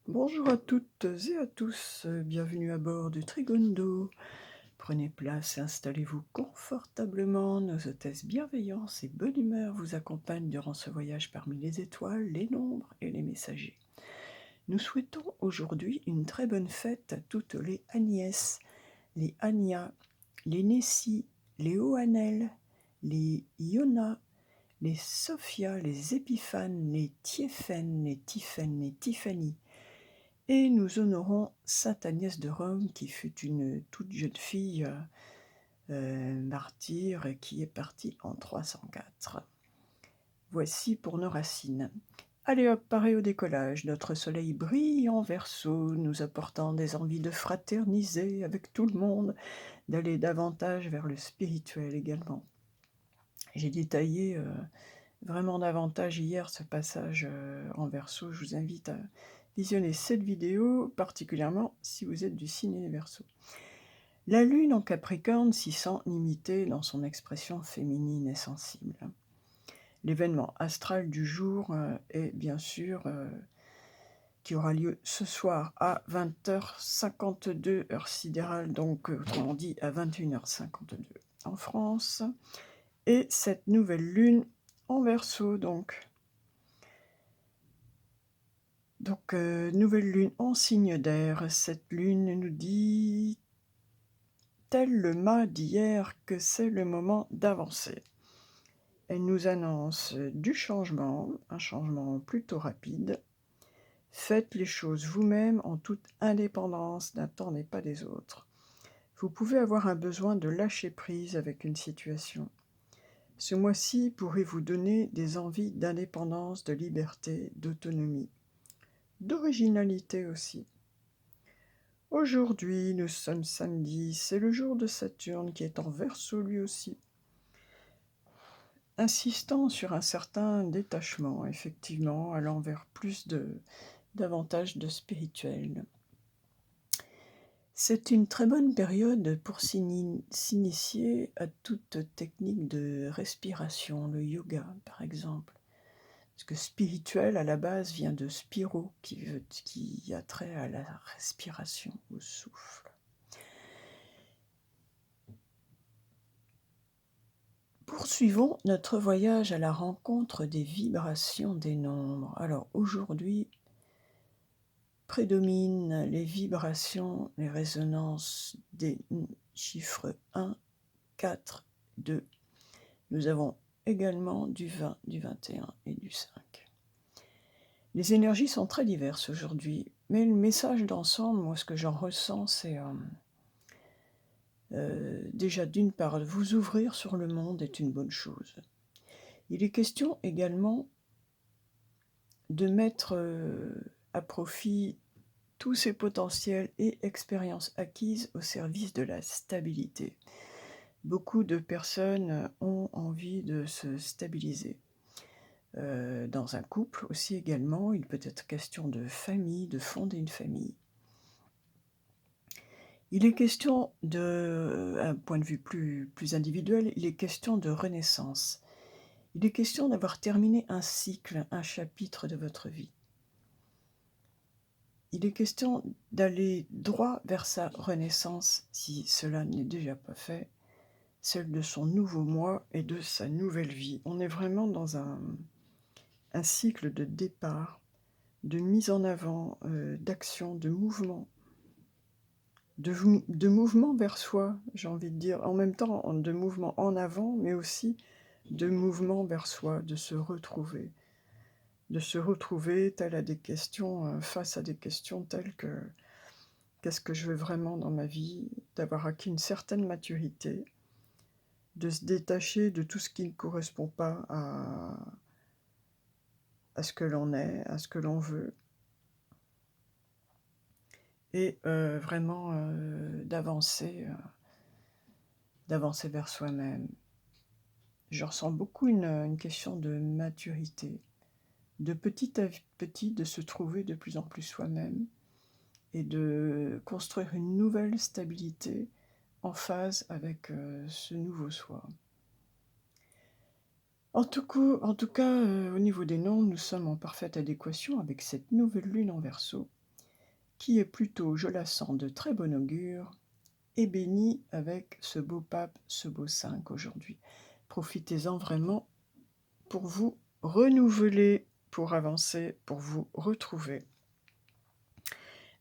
Bonjour à toutes et à tous, bienvenue à bord du Trigondo. Prenez place et installez-vous confortablement. Nos hôtesses bienveillance et bonne humeur vous accompagnent durant ce voyage parmi les étoiles, les nombres et les messagers. Nous souhaitons aujourd'hui une très bonne fête à toutes les Agnès, les Anya, les Nessie, les Oanel, les Iona, les Sophia, les Épiphanes, les Tiéphanes, les Tiphaine, les Tiffany. Et nous honorons sainte Agnès de Rome, qui fut une toute jeune fille martyre et qui est partie en 304. Voici pour nos racines. Allez hop, pareil au décollage, notre soleil brille en Verseau, nous apportant des envies de fraterniser avec tout le monde, d'aller davantage vers le spirituel également. J'ai détaillé vraiment davantage hier ce passage en Verseau. Je vous invite à visionner cette vidéo, particulièrement si vous êtes du signe Verseau. La lune en Capricorne s'y sent limitée dans son expression féminine et sensible. L'événement astral du jour est bien sûr qui aura lieu ce soir à 20h52 heure sidérale, donc autrement dit à 21h52 en France. Et cette nouvelle lune en Verseau, donc nouvelle lune en signe d'air. Cette lune nous dit, tel le mât d'hier, que c'est le moment d'avancer. Elle nous annonce du changement, un changement plutôt rapide. Faites les choses vous-même en toute indépendance, n'attendez pas des autres. Vous pouvez avoir un besoin de lâcher prise avec une situation. Ce mois-ci pourrait vous donner des envies d'indépendance, de liberté, d'autonomie, d'originalité aussi. Aujourd'hui, nous sommes samedi, c'est le jour de Saturne qui est en Verseau lui aussi, insistant sur un certain détachement, effectivement, allant vers davantage de spirituel. C'est une très bonne période pour s'initier à toute technique de respiration, le yoga par exemple. Parce que spirituel, à la base, vient de spiro, qui a trait à la respiration, au souffle. Poursuivons notre voyage à la rencontre des vibrations des nombres. Alors aujourd'hui, prédominent les vibrations, les résonances des chiffres 1, 4, 2. Nous avons également du 20, du 21 et du 5. Les énergies sont très diverses aujourd'hui, mais le message d'ensemble, moi ce que j'en ressens, c'est déjà d'une part, vous ouvrir sur le monde est une bonne chose. Il est question également de mettre à profit tous ces potentiels et expériences acquises au service de la stabilité. Beaucoup de personnes ont envie de se stabiliser. Dans un couple aussi également, il peut être question de famille, de fonder une famille. Il est question un point de vue plus individuel, il est question de renaissance. Il est question d'avoir terminé un cycle, un chapitre de votre vie. Il est question d'aller droit vers sa renaissance, si cela n'est déjà pas fait, celle de son nouveau moi et de sa nouvelle vie. On est vraiment dans un cycle de départ, de mise en avant, d'action, de mouvement. De mouvement vers soi, j'ai envie de dire, en même temps de mouvement en avant, mais aussi de mouvement vers soi, de se retrouver tel à des questions, face à des questions telles que qu'est-ce que je veux vraiment dans ma vie, d'avoir acquis une certaine maturité, de se détacher de tout ce qui ne correspond pas à ce que l'on est, à ce que l'on veut, et vraiment d'avancer vers soi-même. Je ressens beaucoup une question de maturité, de petit à petit de se trouver de plus en plus soi-même et de construire une nouvelle stabilité en phase avec ce nouveau soi. En tout cas, au niveau des noms, nous sommes en parfaite adéquation avec cette nouvelle lune en Verseau. qui est plutôt, je la sens, de très bon augure, et bénie avec ce beau pape, ce beau 5 aujourd'hui. Profitez-en vraiment pour vous renouveler, pour avancer, pour vous retrouver.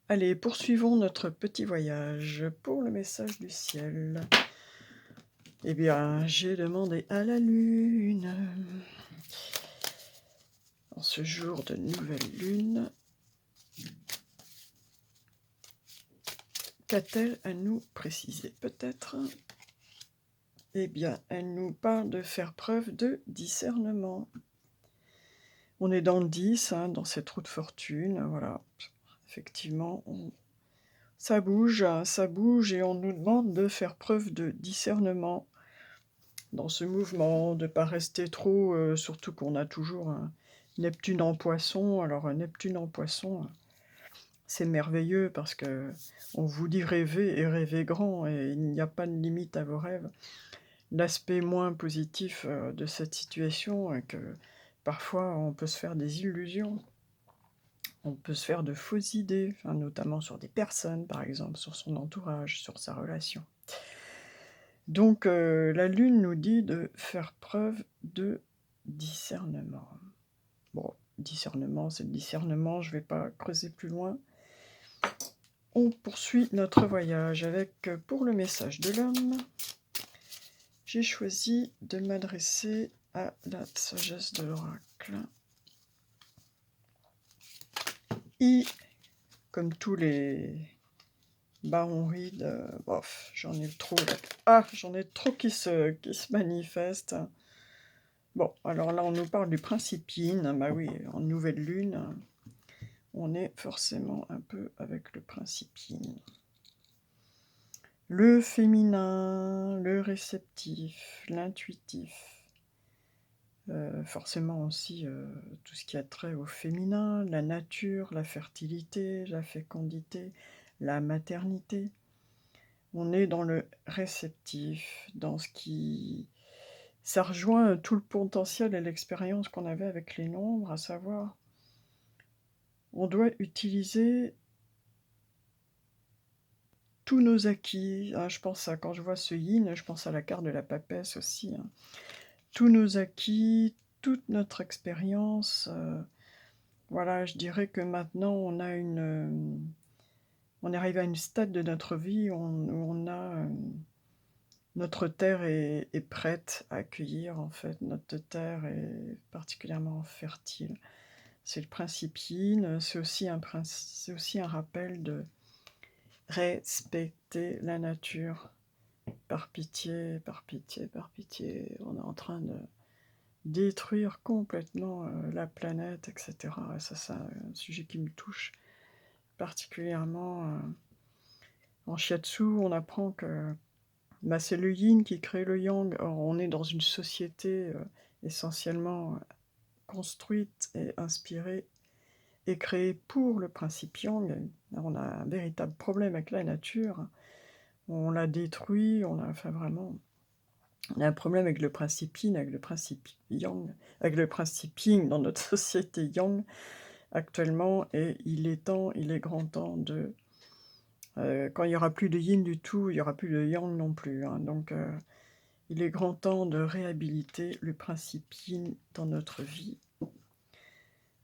Allez, poursuivons notre petit voyage pour le message du ciel. Eh bien, j'ai demandé à la lune, en ce jour de nouvelle lune, qu'a-t-elle à nous préciser? Peut-être. Eh bien, elle nous parle de faire preuve de discernement. On est dans le 10, hein, dans cette roue de fortune, voilà. Effectivement, ça bouge et on nous demande de faire preuve de discernement dans ce mouvement, de ne pas rester trop, surtout qu'on a toujours un Neptune en Poisson. Alors un Neptune en Poisson, c'est merveilleux parce que on vous dit rêver et rêver grand, et il n'y a pas de limite à vos rêves. L'aspect moins positif de cette situation est que parfois on peut se faire des illusions, on peut se faire de fausses idées, enfin, notamment sur des personnes par exemple, sur son entourage, sur sa relation. Donc la Lune nous dit de faire preuve de discernement. Bon, discernement, c'est le discernement, je ne vais pas creuser plus loin. On poursuit notre voyage avec, pour le message de l'homme, j'ai choisi de m'adresser à la sagesse de l'oracle. Et, comme tous les barons rides, bof, j'en ai trop là. Ah, j'en ai trop qui se manifestent. Bon, alors là, on nous parle du principe yin. Bah oui, en nouvelle lune, on est forcément un peu avec le principe yin. Le féminin, le réceptif, l'intuitif, forcément aussi tout ce qui a trait au féminin, la nature, la fertilité, la fécondité, la maternité. On est dans le réceptif, dans ce qui... Ça rejoint tout le potentiel et l'expérience qu'on avait avec les nombres, à savoir, on doit utiliser tous nos acquis. Je pense à, quand je vois ce yin, je pense à la carte de la papesse aussi. Tous nos acquis, toute notre expérience. Voilà, je dirais que maintenant on a on arrive à un stade de notre vie où on a notre terre est prête à accueillir, en fait. Notre terre est particulièrement fertile. C'est le principe yin, c'est aussi un rappel de respecter la nature. Par pitié, par pitié, par pitié, on est en train de détruire complètement la planète, etc. Et ça, c'est un sujet qui me touche particulièrement. En shiatsu, on apprend que c'est le yin qui crée le yang. Or, on est dans une société essentiellement construite et inspirée et créée pour le principe yang. On a un véritable problème avec la nature. On la détruit, on a un problème avec le principe yin, avec le principe yang, avec le principe yin dans notre société yang actuellement, et il est grand temps de... quand il n'y aura plus de yin du tout, il n'y aura plus de yang non plus. Donc il est grand temps de réhabiliter le principe yin dans notre vie.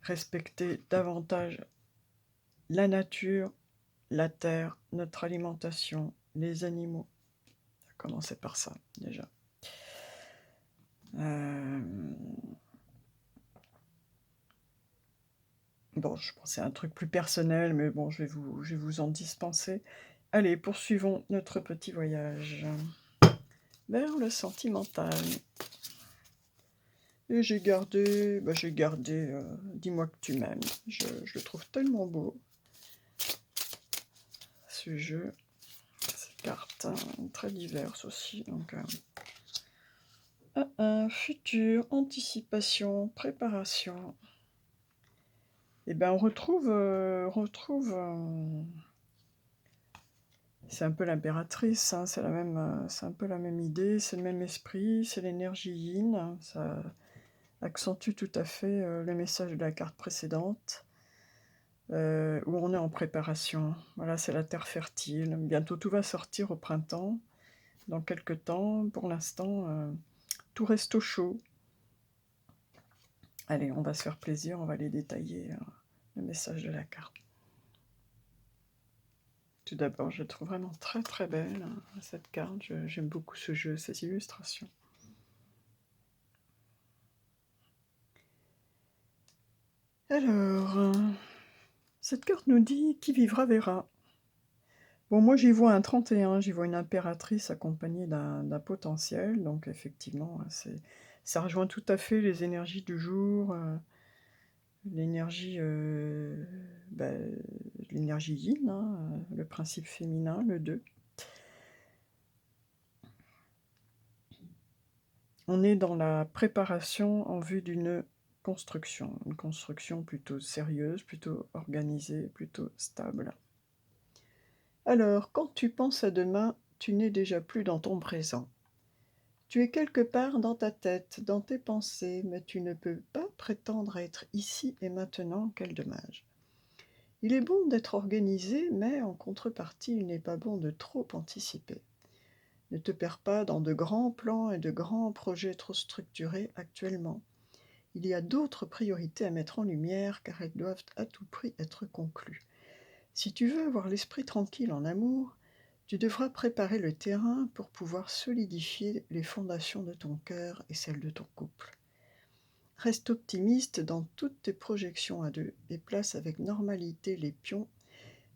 Respecter davantage la nature, la terre, notre alimentation, les animaux. On va commencer par ça, déjà. Bon, je pensais à un truc plus personnel, mais bon, je vais vous en dispenser. Allez, poursuivons notre petit voyage vers le sentimental. Et j'ai gardé, Dis-moi que tu m'aimes. Je le trouve tellement beau, ce jeu. Ces cartes, très diverses aussi. Donc, futur, anticipation, préparation. Et ben, on retrouve c'est un peu l'impératrice, c'est un peu la même idée, c'est le même esprit, c'est l'énergie yin, ça accentue tout à fait le message de la carte précédente. où on est en préparation. Voilà, c'est la terre fertile. Bientôt tout va sortir au printemps, dans quelques temps. Pour l'instant, tout reste au chaud. Allez, on va se faire plaisir, on va les détailler, le message de la carte. Tout d'abord, je la trouve vraiment très très belle, cette carte. J'aime beaucoup ce jeu, ces illustrations. Alors, cette carte nous dit « Qui vivra verra ». Bon, moi j'y vois un 31, j'y vois une impératrice accompagnée d'un potentiel, donc effectivement, ça rejoint tout à fait les énergies du jour, l'énergie l'énergie yin, hein, le principe féminin, le 2. On est dans la préparation en vue d'une construction, une construction plutôt sérieuse, plutôt organisée, plutôt stable. Alors, quand tu penses à demain, tu n'es déjà plus dans ton présent. Tu es quelque part dans ta tête, dans tes pensées, mais tu ne peux pas prétendre être ici et maintenant, quel dommage. Il est bon d'être organisé, mais en contrepartie, il n'est pas bon de trop anticiper. Ne te perds pas dans de grands plans et de grands projets trop structurés actuellement. Il y a d'autres priorités à mettre en lumière, car elles doivent à tout prix être conclues. Si tu veux avoir l'esprit tranquille en amour, tu devras préparer le terrain pour pouvoir solidifier les fondations de ton cœur et celles de ton couple. Reste optimiste dans toutes tes projections à deux et place avec normalité les pions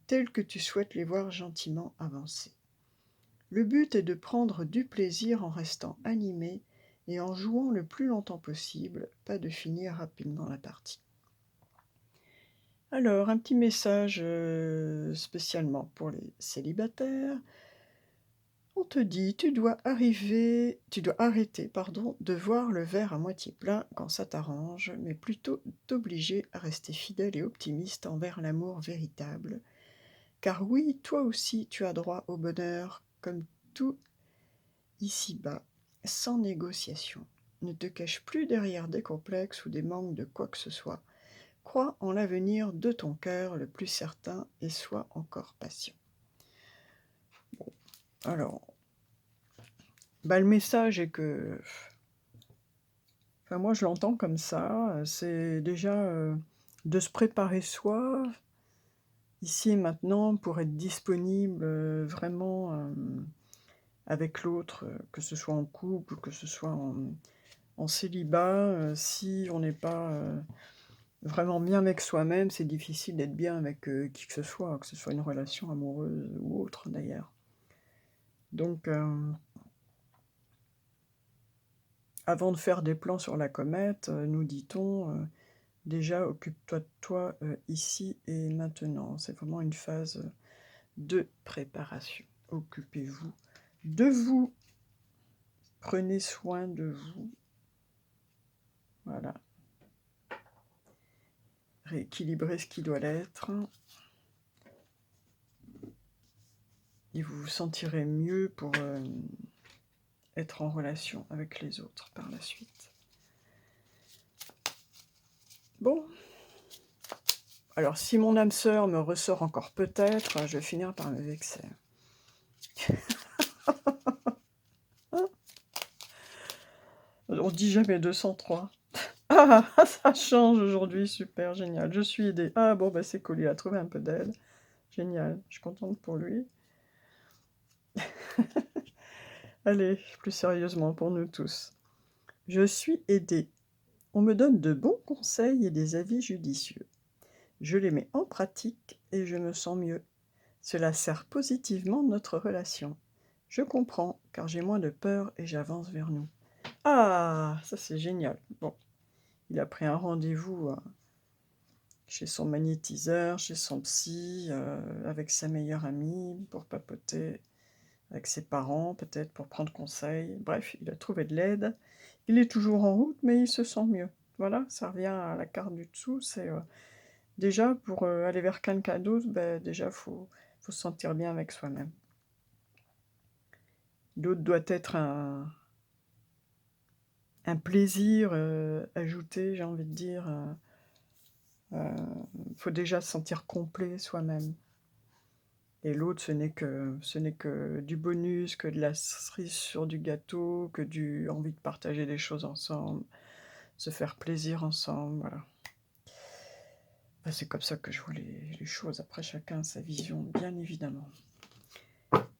tels que tu souhaites les voir gentiment avancer. Le but est de prendre du plaisir en restant animé et en jouant le plus longtemps possible, pas de finir rapidement la partie. Alors, un petit message spécialement pour les célibataires. On te dit, tu dois arrêter, de voir le verre à moitié plein quand ça t'arrange, mais plutôt t'obliger à rester fidèle et optimiste envers l'amour véritable. Car oui, toi aussi, tu as droit au bonheur, comme tout ici-bas, sans négociation. Ne te cache plus derrière des complexes ou des manques de quoi que ce soit. Crois en l'avenir de ton cœur le plus certain et sois encore patient. Bon, alors, le message est que... Enfin, moi, je l'entends comme ça. C'est déjà de se préparer soi, ici et maintenant, pour être disponible vraiment avec l'autre, que ce soit en couple, que ce soit en célibat. Si on n'est pas vraiment bien avec soi-même, c'est difficile d'être bien avec qui que ce soit une relation amoureuse ou autre d'ailleurs. Donc, avant de faire des plans sur la comète, nous dit-on, déjà occupe-toi de toi ici et maintenant. C'est vraiment une phase de préparation. Occupez-vous de vous. Prenez soin de vous. Voilà. Rééquilibrez ce qui doit l'être. Et vous vous sentirez mieux pour être en relation avec les autres par la suite. Bon. Alors, si mon âme sœur me ressort encore peut-être, je vais finir par me vexer. On dit jamais 203. Ah, ça change aujourd'hui, super, génial. Je suis aidée. Ah bon, c'est cool, il a trouvé un peu d'aide. Génial, je suis contente pour lui. Allez, plus sérieusement pour nous tous. Je suis aidée. On me donne de bons conseils et des avis judicieux. Je les mets en pratique et je me sens mieux. Cela sert positivement notre relation. Je comprends, car j'ai moins de peur et j'avance vers nous. Ah, ça c'est génial. Bon, il a pris un rendez-vous chez son magnétiseur, chez son psy, avec sa meilleure amie, pour papoter, avec ses parents, peut-être pour prendre conseil. Bref, il a trouvé de l'aide. Il est toujours en route, mais il se sent mieux. Voilà, ça revient à la carte du dessous. C'est déjà, pour aller vers quelqu'un d'autre, déjà, faut se sentir bien avec soi-même. L'autre doit être un plaisir ajouté, j'ai envie de dire, Faut déjà se sentir complet soi-même. Et l'autre, ce n'est que du bonus, que de la cerise sur du gâteau, que du envie de partager des choses ensemble, se faire plaisir ensemble, voilà. Bah, c'est comme ça que je vois les choses. Après, chacun a sa vision, bien évidemment.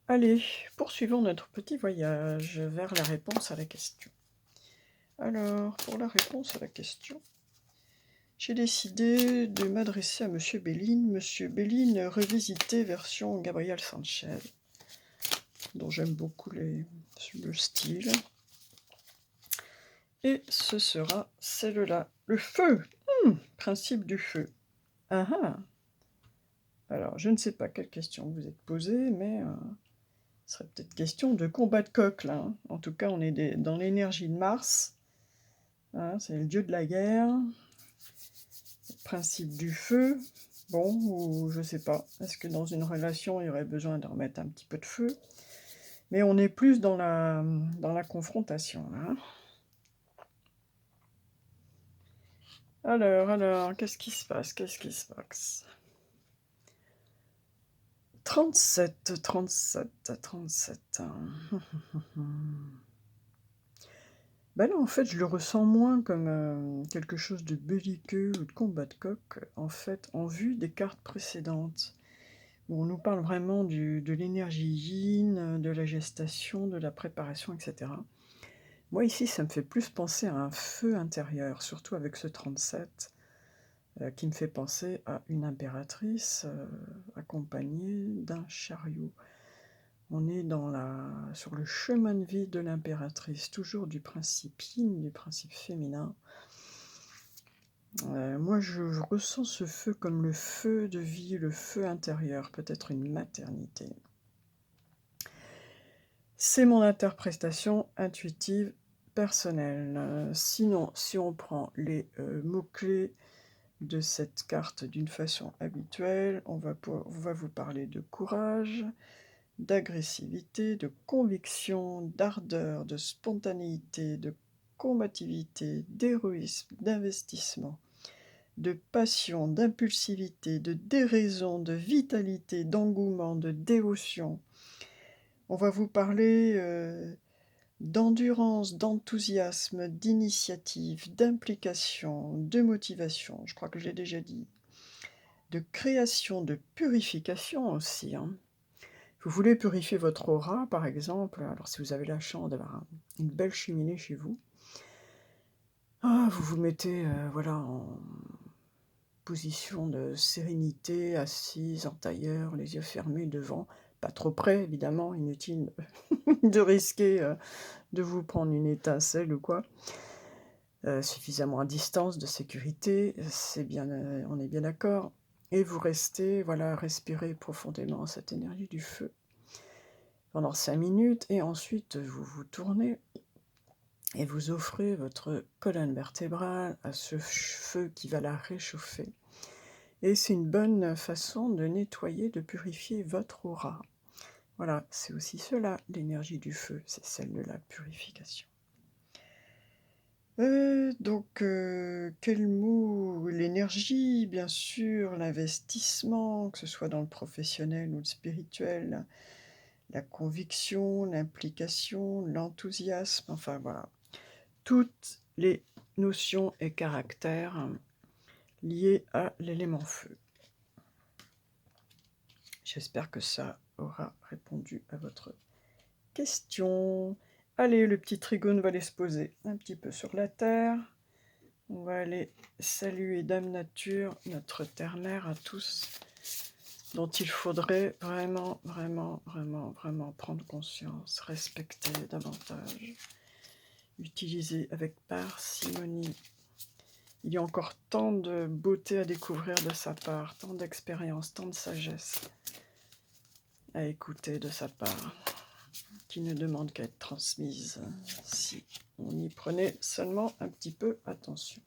Allez, poursuivons notre petit voyage vers la réponse à la question. Alors, pour la réponse à la question, j'ai décidé de m'adresser à Monsieur Béline. Monsieur Béline revisité version Gabriel Sanchez, dont j'aime beaucoup le style. Et ce sera celle-là. Le feu. Principe du feu. Ah ah. Alors, je ne sais pas quelle question vous êtes posée, mais ce serait peut-être question de combat de coq, là. Hein. En tout cas, on est dans l'énergie de Mars. Hein, c'est le dieu de la guerre. Le principe du feu. Bon, ou je sais pas. Est-ce que dans une relation, il y aurait besoin de remettre un petit peu de feu? Mais on est plus dans la confrontation, là. Hein. Alors, qu'est-ce qui se passe? 37. Ben là, en fait, je le ressens moins comme quelque chose de belliqueux ou de combat de coq, en fait, en vue des cartes précédentes, où on nous parle vraiment de l'énergie yin, de la gestation, de la préparation, etc. Moi, ici, ça me fait plus penser à un feu intérieur, surtout avec ce 37, qui me fait penser à une impératrice accompagnée d'un chariot. On est sur le chemin de vie de l'impératrice, toujours du principe yin, du principe féminin. Moi, je ressens ce feu comme le feu de vie, le feu intérieur, peut-être une maternité. C'est mon interprétation intuitive personnelle. Sinon, si on prend les mots-clés de cette carte d'une façon habituelle, on va vous parler de courage, d'agressivité, de conviction, d'ardeur, de spontanéité, de combativité, d'héroïsme, d'investissement, de passion, d'impulsivité, de déraison, de vitalité, d'engouement, de dévotion. On va vous parler d'endurance, d'enthousiasme, d'initiative, d'implication, de motivation, je crois que je l'ai déjà dit, de création, de purification aussi, hein. Vous voulez purifier votre aura, par exemple, alors si vous avez la chance d'avoir une belle cheminée chez vous, vous vous mettez voilà, en position de sérénité, assise en tailleur, les yeux fermés devant, pas trop près évidemment, inutile de risquer de vous prendre une étincelle ou quoi, suffisamment à distance de sécurité, c'est bien, on est bien d'accord, et vous restez, voilà, respirez profondément cette énergie du feu pendant 5 minutes, et ensuite vous vous tournez et vous offrez votre colonne vertébrale à ce feu qui va la réchauffer. Et c'est une bonne façon de nettoyer, de purifier votre aura. Voilà, c'est aussi cela, l'énergie du feu, c'est celle de la purification. Quel mot? L'énergie, bien sûr, l'investissement, que ce soit dans le professionnel ou le spirituel, la conviction, l'implication, l'enthousiasme, enfin voilà. Toutes les notions et caractères liés à l'élément feu. J'espère que ça aura répondu à votre question. Allez, le petit trigone va aller se poser un petit peu sur la terre. On va aller saluer Dame Nature, notre terre-mère à tous, dont il faudrait vraiment, vraiment, vraiment, vraiment prendre conscience, respecter davantage, utiliser avec parcimonie. Il y a encore tant de beauté à découvrir de sa part, tant d'expérience, tant de sagesse à écouter de sa part, qui ne demande qu'à être transmise si on y prenait seulement un petit peu attention.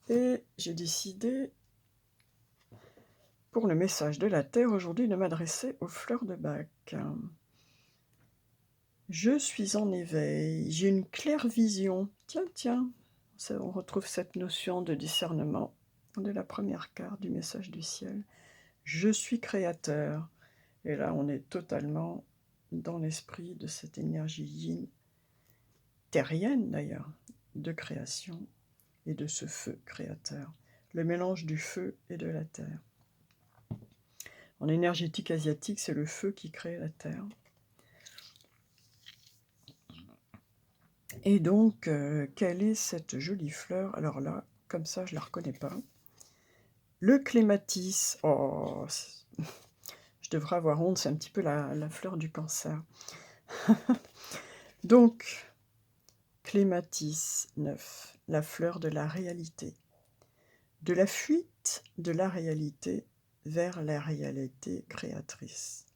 Et j'ai décidé, pour le message de la Terre aujourd'hui, de m'adresser aux fleurs de bac. Je suis en éveil, j'ai une claire vision. Tiens, on retrouve cette notion de discernement de la première carte du message du ciel. Je suis créateur. Et là, on est totalement dans l'esprit de cette énergie yin, terrienne d'ailleurs, de création et de ce feu créateur. Le mélange du feu et de la terre. En énergétique asiatique, c'est le feu qui crée la terre. Et donc, quelle est cette jolie fleur? Alors là, comme ça, je ne la reconnais pas. Le clématis. Oh, je devrais avoir honte, c'est un petit peu la fleur du cancer. Donc, clématis 9, la fleur de la réalité. De la fuite de la réalité vers la réalité créatrice.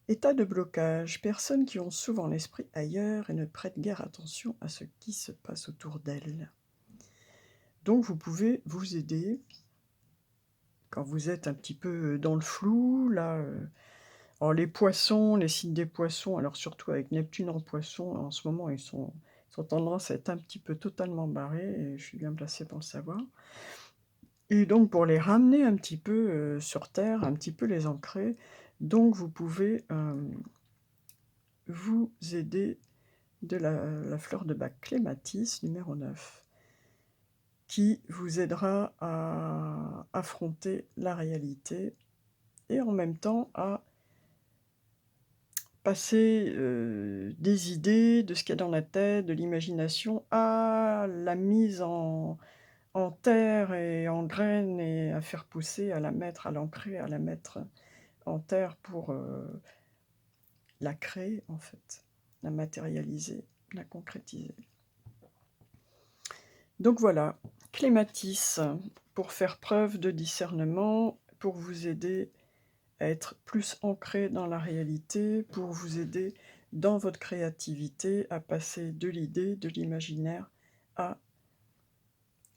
État de blocage, personnes qui ont souvent l'esprit ailleurs et ne prêtent guère attention à ce qui se passe autour d'elles. Donc vous pouvez vous aider quand vous êtes un petit peu dans le flou, là. Alors les poissons, les signes des poissons, alors surtout avec Neptune en poisson, en ce moment ils ont tendance à être un petit peu totalement barrés, et je suis bien placée pour le savoir. Et donc pour les ramener un petit peu sur Terre, un petit peu les ancrer, donc vous pouvez vous aider de la fleur de bac clématis numéro 9, qui vous aidera à affronter la réalité et en même temps à passer des idées, de ce qu'il y a dans la tête, de l'imagination, à la mise en terre et en graines, et à faire pousser, à la mettre, à l'ancrer, à la mettre en terre pour la créer en fait, la matérialiser, la concrétiser. Donc voilà, clématis, pour faire preuve de discernement, pour vous aider à être plus ancré dans la réalité, pour vous aider dans votre créativité, à passer de l'idée, de l'imaginaire, à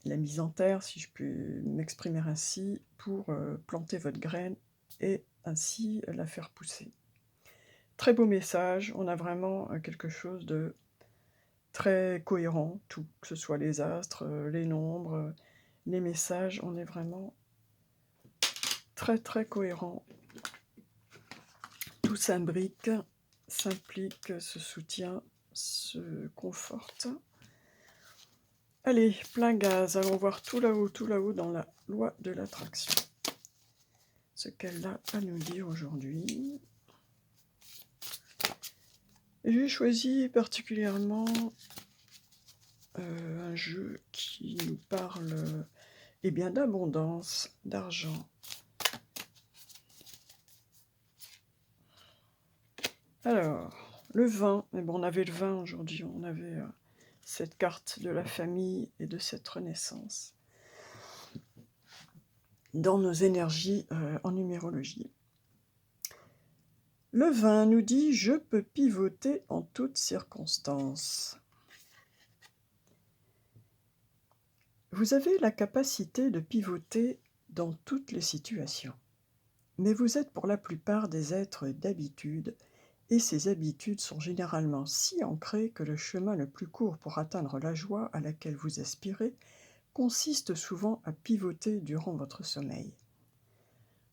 la mise en terre, si je peux m'exprimer ainsi, pour planter votre graine et ainsi la faire pousser. Très beau message, on a vraiment quelque chose de très cohérent, tout, que ce soit les astres, les nombres, les messages, on est vraiment très très cohérent. Tout s'imbrique, s'implique, se soutient, se conforte. Allez, plein gaz, allons voir tout là-haut dans la loi de l'attraction. Ce qu'elle a à nous dire aujourd'hui. J'ai choisi particulièrement un jeu qui nous parle d'abondance, d'argent. Alors, le vin, mais bon, on avait le vin aujourd'hui, on avait cette carte de la famille et de cette renaissance dans nos énergies en numérologie. Le vin nous dit « Je peux pivoter en toutes circonstances ». Vous avez la capacité de pivoter dans toutes les situations, mais vous êtes pour la plupart des êtres d'habitude, et ces habitudes sont généralement si ancrées que le chemin le plus court pour atteindre la joie à laquelle vous aspirez consiste souvent à pivoter durant votre sommeil.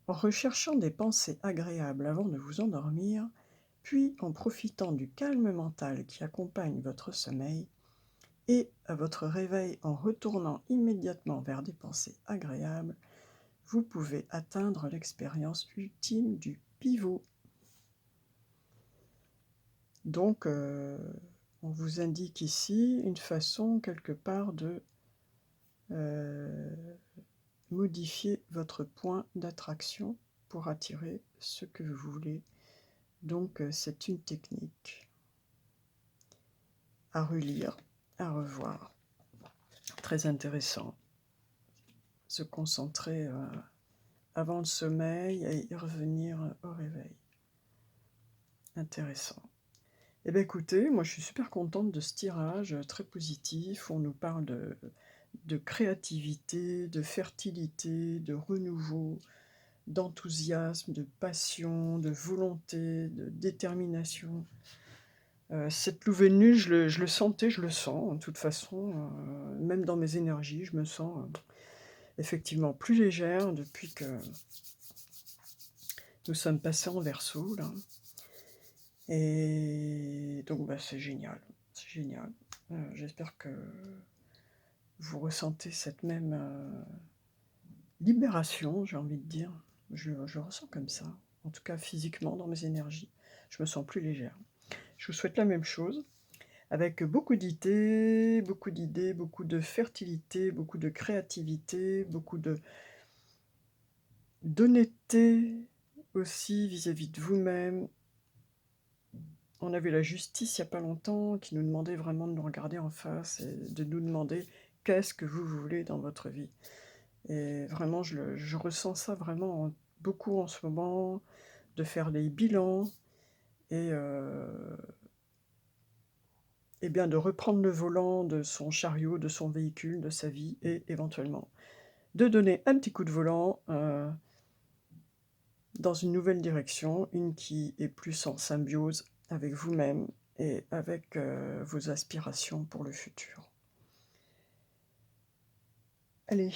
En recherchant des pensées agréables avant de vous endormir, puis en profitant du calme mental qui accompagne votre sommeil, et à votre réveil en retournant immédiatement vers des pensées agréables, vous pouvez atteindre l'expérience ultime du pivot. Donc, on vous indique ici une façon quelque part de modifier votre point d'attraction pour attirer ce que vous voulez. Donc, c'est une technique à relire, à revoir. Très intéressant. Se concentrer avant le sommeil et y revenir au réveil. Intéressant. Eh bien écoutez, moi je suis super contente de ce tirage très positif. On nous parle de créativité, de fertilité, de renouveau, d'enthousiasme, de passion, de volonté, de détermination. Cette nouvelle lune, je le sentais, je le sens, de toute façon, même dans mes énergies, je me sens, effectivement plus légère depuis que nous sommes passés en Verseau, là. Et donc bah, c'est génial, c'est génial. J'espère que vous ressentez cette même, libération, j'ai envie de dire. Je le ressens comme ça, en tout cas physiquement dans mes énergies. Je me sens plus légère. Je vous souhaite la même chose, avec beaucoup d'idées, beaucoup de fertilité, beaucoup de créativité, beaucoup d'honnêteté aussi vis-à-vis de vous-même. On avait la justice il n'y a pas longtemps qui nous demandait vraiment de nous regarder en face et de nous demander qu'est-ce que vous voulez dans votre vie. Et vraiment, je ressens ça vraiment beaucoup en ce moment, de faire des bilans et, et bien de reprendre le volant de son chariot, de son véhicule, de sa vie et éventuellement de donner un petit coup de volant dans une nouvelle direction, une qui est plus en symbiose avec vous-même et avec vos aspirations pour le futur. Allez,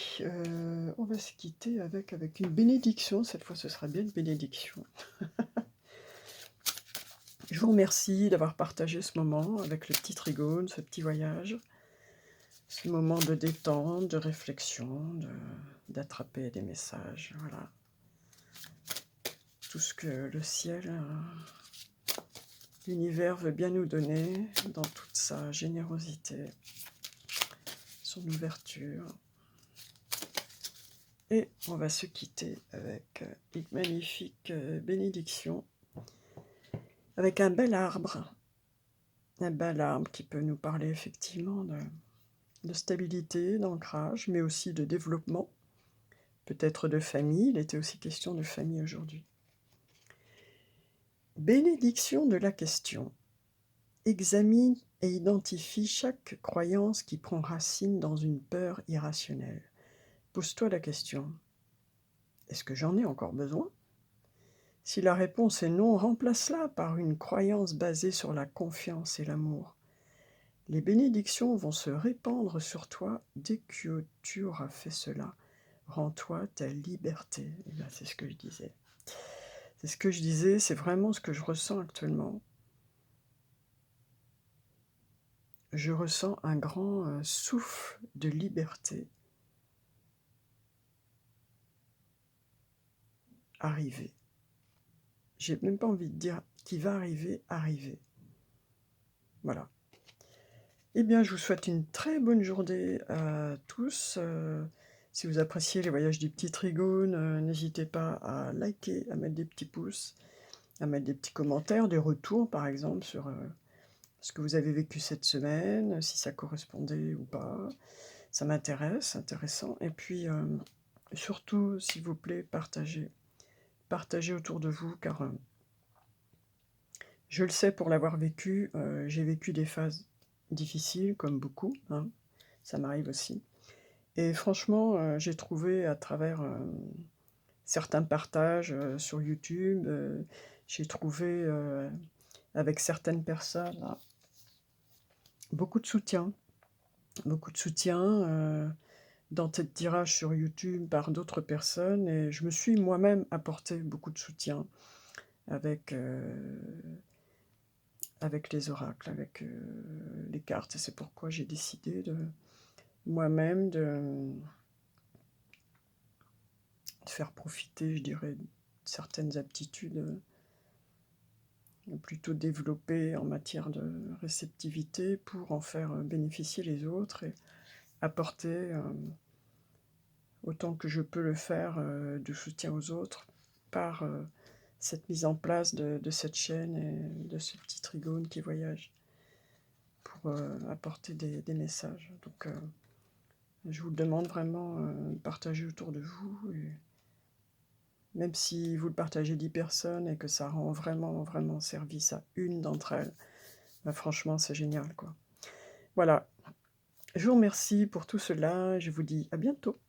on va se quitter avec une bénédiction. Cette fois, ce sera bien une bénédiction. Je vous remercie d'avoir partagé ce moment avec le petit Trigone, ce petit voyage, ce moment de détente, de réflexion, d'attraper des messages, voilà. Tout ce que le ciel, l'univers veut bien nous donner dans toute sa générosité, son ouverture. Et on va se quitter avec une magnifique bénédiction, avec un bel arbre qui peut nous parler effectivement de stabilité, d'ancrage, mais aussi de développement, peut-être de famille. Il était aussi question de famille aujourd'hui. Bénédiction de la question. Examine et identifie chaque croyance qui prend racine dans une peur irrationnelle. Pose-toi la question. Est-ce que j'en ai encore besoin ? Si la réponse est non, remplace-la par une croyance basée sur la confiance et l'amour. Les bénédictions vont se répandre sur toi dès que tu auras fait cela. Rends-toi ta liberté. Et bien, c'est ce que je disais. C'est ce que je disais, c'est vraiment ce que je ressens actuellement. Je ressens un grand souffle de liberté arriver. J'ai même pas envie de dire qui va arriver. Voilà. Eh bien, je vous souhaite une très bonne journée à tous. Si vous appréciez les voyages du petit Trigone, n'hésitez pas à liker, à mettre des petits pouces, à mettre des petits commentaires, des retours par exemple sur ce que vous avez vécu cette semaine, si ça correspondait ou pas. Ça m'intéresse, intéressant. Et puis, surtout, s'il vous plaît, partagez. Partagez autour de vous, car je le sais pour l'avoir vécu, j'ai vécu des phases difficiles, comme beaucoup, hein, ça m'arrive aussi. Et franchement, j'ai trouvé à travers certains partages sur YouTube, j'ai trouvé avec certaines personnes beaucoup de soutien dans tes tirages sur YouTube par d'autres personnes, et je me suis moi-même apporté beaucoup de soutien avec les oracles, avec les cartes, et c'est pourquoi j'ai décidé de moi-même de faire profiter, je dirais, certaines aptitudes plutôt développées en matière de réceptivité pour en faire bénéficier les autres et apporter autant que je peux le faire de soutien aux autres par cette mise en place de cette chaîne et de ce petit Trigone qui voyage pour apporter des messages. Donc je vous demande vraiment de partager autour de vous, et même si vous le partagez 10 personnes et que ça rend vraiment, vraiment service à une d'entre elles, bah franchement c'est génial, quoi. Voilà, je vous remercie pour tout cela, je vous dis à bientôt.